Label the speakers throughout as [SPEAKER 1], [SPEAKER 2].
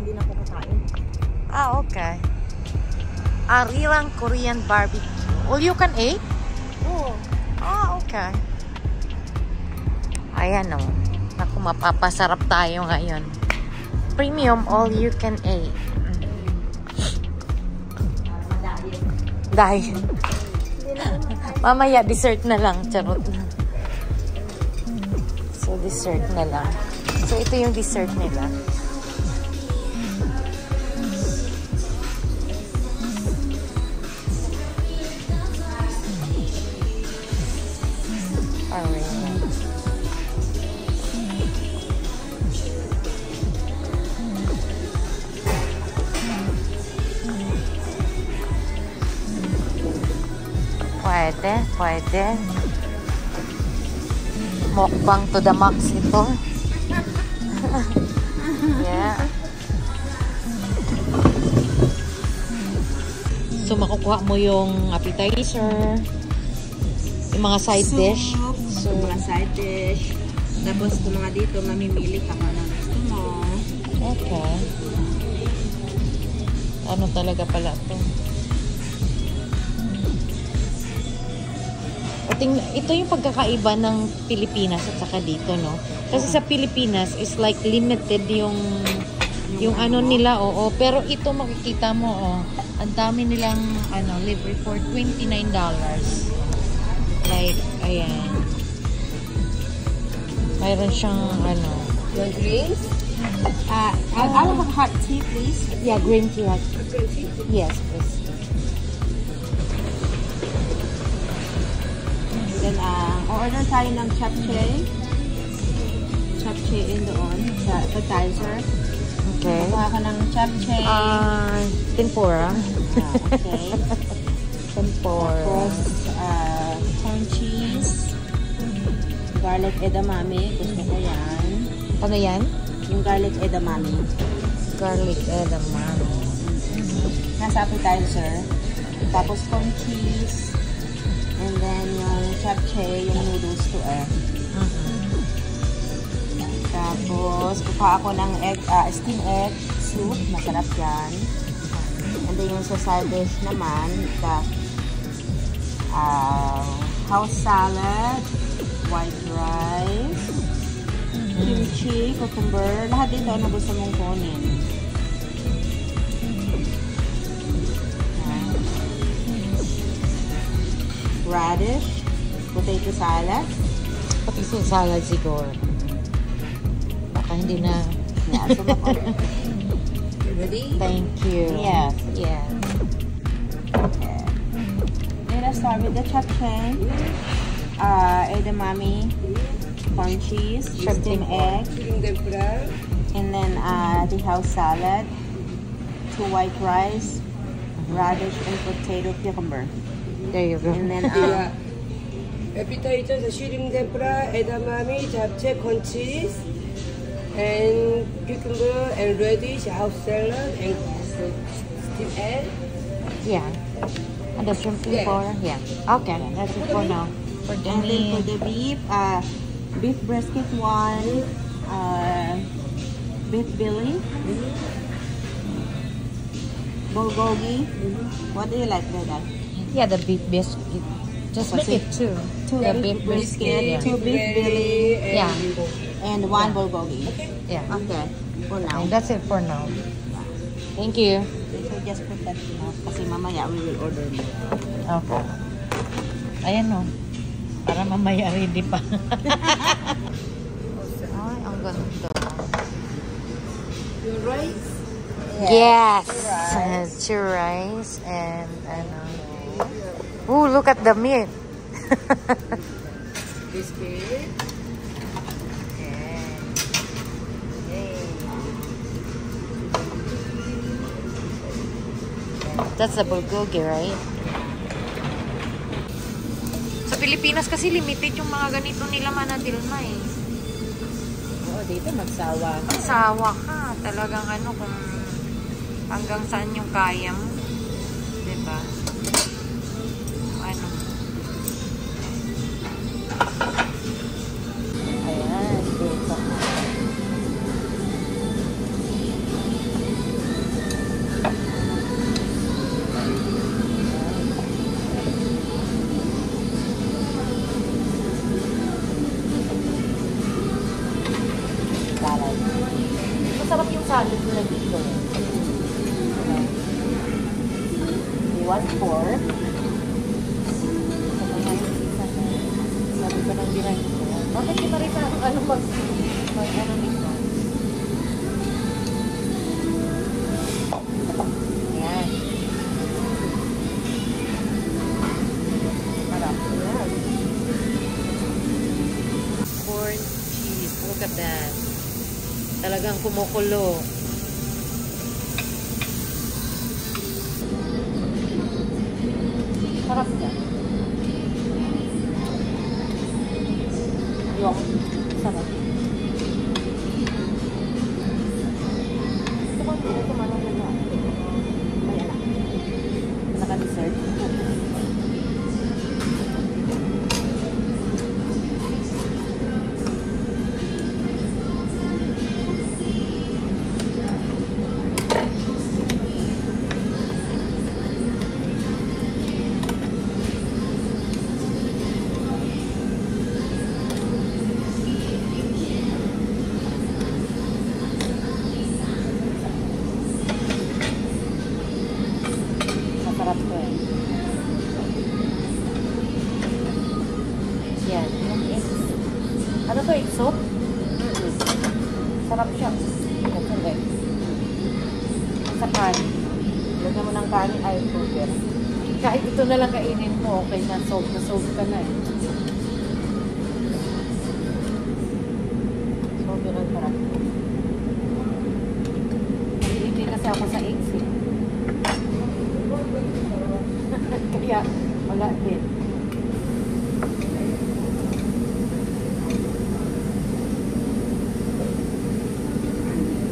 [SPEAKER 1] hindi na po kakain.
[SPEAKER 2] Ah, okay. Arilang Korean barbecue. All you can eat?
[SPEAKER 1] Oo.
[SPEAKER 2] Ah, okay. Ayan o. Naku, mapapasarap tayo ngayon. Premium all you can eat. Dahil. Mamaya, dessert na lang. Charot. So, dessert na lang. So, ito yung dessert nila. Alright. Pwede, pwede. Mukbang to the max ito. Yeah. So, makukuha mo yung appetizer, yung mga side dish.
[SPEAKER 1] So, mga side dish. Tapos, kung mga dito, mamimili ka pa ng gusto mo.
[SPEAKER 2] Okay. Ano talaga pala ito? Ito yung pagkakaiba ng Pilipinas at saka dito, no? Kasi sa Pilipinas is like limited yung ano nila, oo. Pero ito makikita mo, oh. Ang dami nilang libre for $29. Like, ayan. Mayroon siyang
[SPEAKER 1] The drinks? I'll have a hot tea, please.
[SPEAKER 2] Yeah, green tea.
[SPEAKER 1] Green tea?
[SPEAKER 2] Yes, please.
[SPEAKER 1] Then, order tayo ng japchae. Japchae in doon sa appetizer.
[SPEAKER 2] Okay.
[SPEAKER 1] Kuha ka ng japchae.
[SPEAKER 2] Tempura.
[SPEAKER 1] Okay.
[SPEAKER 2] Tempura.
[SPEAKER 1] Tapos, corn cheese. Garlic edamame. Gusto ko yan.
[SPEAKER 2] Ano yan?
[SPEAKER 1] Yung garlic edamame.
[SPEAKER 2] Garlic edamame.
[SPEAKER 1] Nasa appetizer. Tapos, corn cheese. And then, yung japchae, yung noodles to Tapos, kuha ako ng steam egg soup. Masarap yan. And then, yung sa side dish naman, the house salad, white rice, kimchi, cucumber. Lahat dito, ano gusto mong kunin. Radish, potato salad.
[SPEAKER 2] Potato salad siguro. Baka hindi na.
[SPEAKER 1] Yeah, so ready?
[SPEAKER 2] Thank you.
[SPEAKER 1] Yes.
[SPEAKER 2] Yes.
[SPEAKER 1] Okay. Let's start with the japchae, edamame, corn cheese, steamed egg, and then the house salad, 2 white rice, radish, and potato cucumber.
[SPEAKER 2] There you go.
[SPEAKER 1] And then
[SPEAKER 3] appetizer, the shrimp tempura, edamame, japchae, corn cheese, and cucumber, and radish, house salad, and steamed egg.
[SPEAKER 2] Yeah. And the shrimp for? Yeah. Okay. That's it for now. For the
[SPEAKER 1] and then for
[SPEAKER 2] meat.
[SPEAKER 1] the beef brisket 1, beef belly, bulgogi. What do you like with that?
[SPEAKER 2] Yeah, the beef biscuit. Just make it 2.
[SPEAKER 1] 2
[SPEAKER 2] The
[SPEAKER 1] beef
[SPEAKER 2] beef
[SPEAKER 1] brisket,
[SPEAKER 2] yeah.
[SPEAKER 1] 2 beef belly,
[SPEAKER 2] Yeah.
[SPEAKER 1] and 1 bulgogi.
[SPEAKER 2] Yeah.
[SPEAKER 1] Okay, for now.
[SPEAKER 2] And that's it for now. Thank you.
[SPEAKER 1] So just put that kasi mamaya we will order more.
[SPEAKER 2] Okay. Ayan o. Para mamaya ready pa. Ay, ang ganda.
[SPEAKER 1] Your rice?
[SPEAKER 2] Yes.
[SPEAKER 1] Rice.
[SPEAKER 2] 2 rice and ooh, look at the meat.
[SPEAKER 1] Biscuit.
[SPEAKER 2] That's the bulgogi, right? Sa Pilipinas kasi limited yung mga ganito nila Manadilma eh.
[SPEAKER 1] Oo, dito magsawa.
[SPEAKER 2] Sawa ka. Talagang kung hanggang saan yung kaya mo. Diba? Ayan, dito. salad na dito. One-fourth. Sabi ko ng biray ko. Bakit di Marisa ano mag ano nito? Ayan. Marap. Ayan. Corn cheese. Look at that. Talagang kumukulo. Sarap siya. Yung sarap. Ito kung ito manong na. May anak. Naka-dessert. Masarap to eh. Yan. Yung eggs. Ano to, egg soup? Sarap siya. Kasi sa kanin. Lagyan mo ng kanin ay sugar. Kahit ito na lang kainin mo, okay na sold ka na eh. Sobrang sarap. Hindi kasi ako sa eggs eh. Kaya wala din.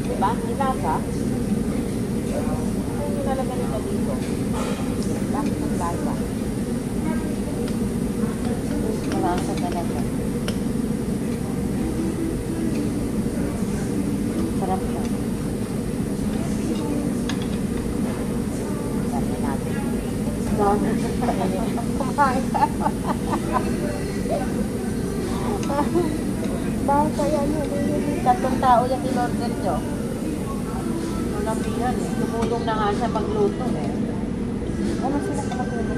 [SPEAKER 2] Diba? Ilasa? Ano yung nilalagan nila dito? Bakit ang lasa? Malasa talaga. Sarap siya. Dami natin. Kumain ka. Bakit kaya nyo? Tatlong tao yung in-order nyo. Walang eh. Tumulong na nga siya magluto eh. Ano sila ka magluto?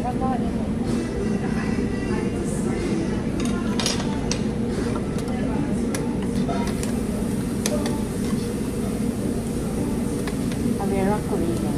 [SPEAKER 2] Kakain eh. Amira Korea.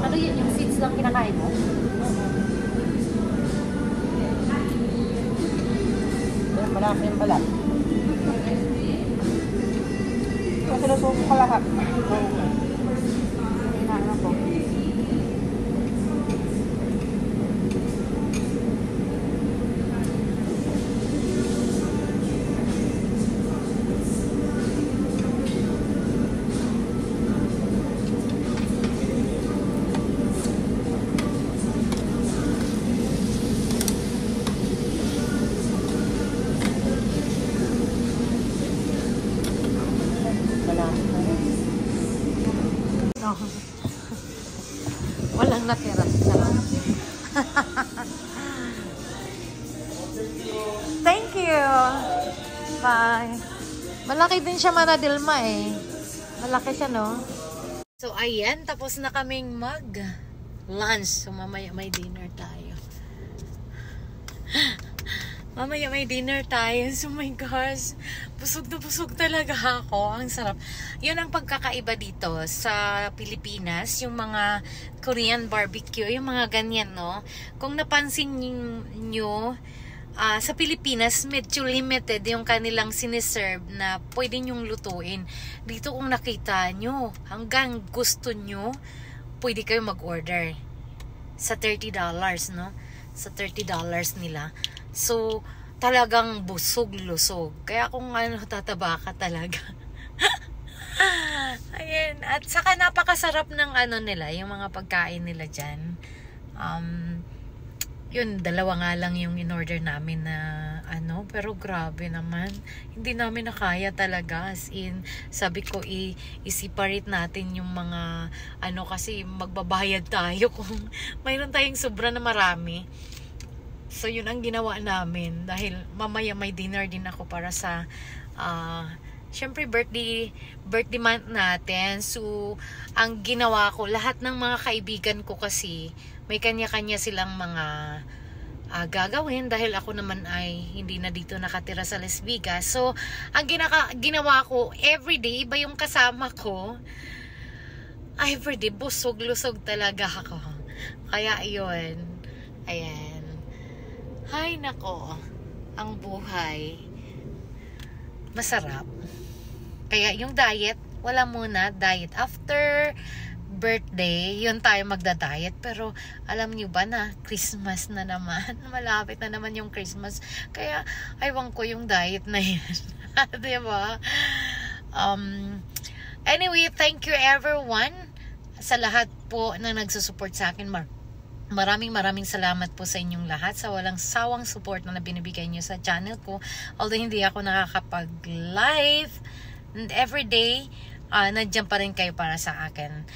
[SPEAKER 2] Ano yun? Yung seeds lang kinakain mo? Malaki yung balat. Kasi nasubo ko lahat. Hinahanap ko. No. Walang natira. Thank you. Bye. Malaki din siya, Maradilma eh. Malaki siya, no? So, ayan. Tapos na kaming mag-lunch. So, mamaya may dinner tayo. Mamaya may dinner tayo. So my gosh, busog na busog talaga ako. Ang sarap. Yun ang pagkakaiba dito sa Pilipinas. Yung mga Korean barbecue, yung mga ganyan, no? Kung napansin nyo, sa Pilipinas, medyo limited yung kanilang siniserve na pwede nyong lutuin. Dito kung nakita nyo, hanggang gusto nyo, pwede kayo mag-order. Sa $30, no? Sa $30 nila. So, talagang busog-lusog. Kaya kung ano, tataba ka talaga. Ayan. At saka napakasarap ng ano nila, yung mga pagkain nila dyan. Yun, 2 nga lang yung in-order namin na ano, pero grabe naman. Hindi namin nakaya talaga. As in, sabi ko, i-separate natin yung mga, ano, kasi magbabayad tayo kung mayroon tayong sobra na marami. So, yun ang ginawa namin. Dahil mamaya may dinner din ako para sa, syempre, birthday month natin. So, ang ginawa ko, lahat ng mga kaibigan ko kasi, may kanya-kanya silang mga gagawin dahil ako naman ay hindi na dito nakatira sa Las Vegas. So, ang ginawa ko, everyday, iba yung kasama ko. Everyday, busog-lusog talaga ako. Kaya, yun. Ayan. Hay nako, ang buhay. Masarap. Kaya, yung diet, wala muna. Diet after birthday, yun tayo magda-diet. Pero, alam niyo ba na, Christmas na naman. Malapit na naman yung Christmas. Kaya, aywan ko yung diet na yan. Diba? Anyway, thank you everyone sa lahat po na nagsusupport sa akin. Maraming salamat po sa inyong lahat sa walang sawang support na binibigay niyo sa channel ko. Although hindi ako nakakapag-live and everyday, nandiyan pa rin kayo para sa akin.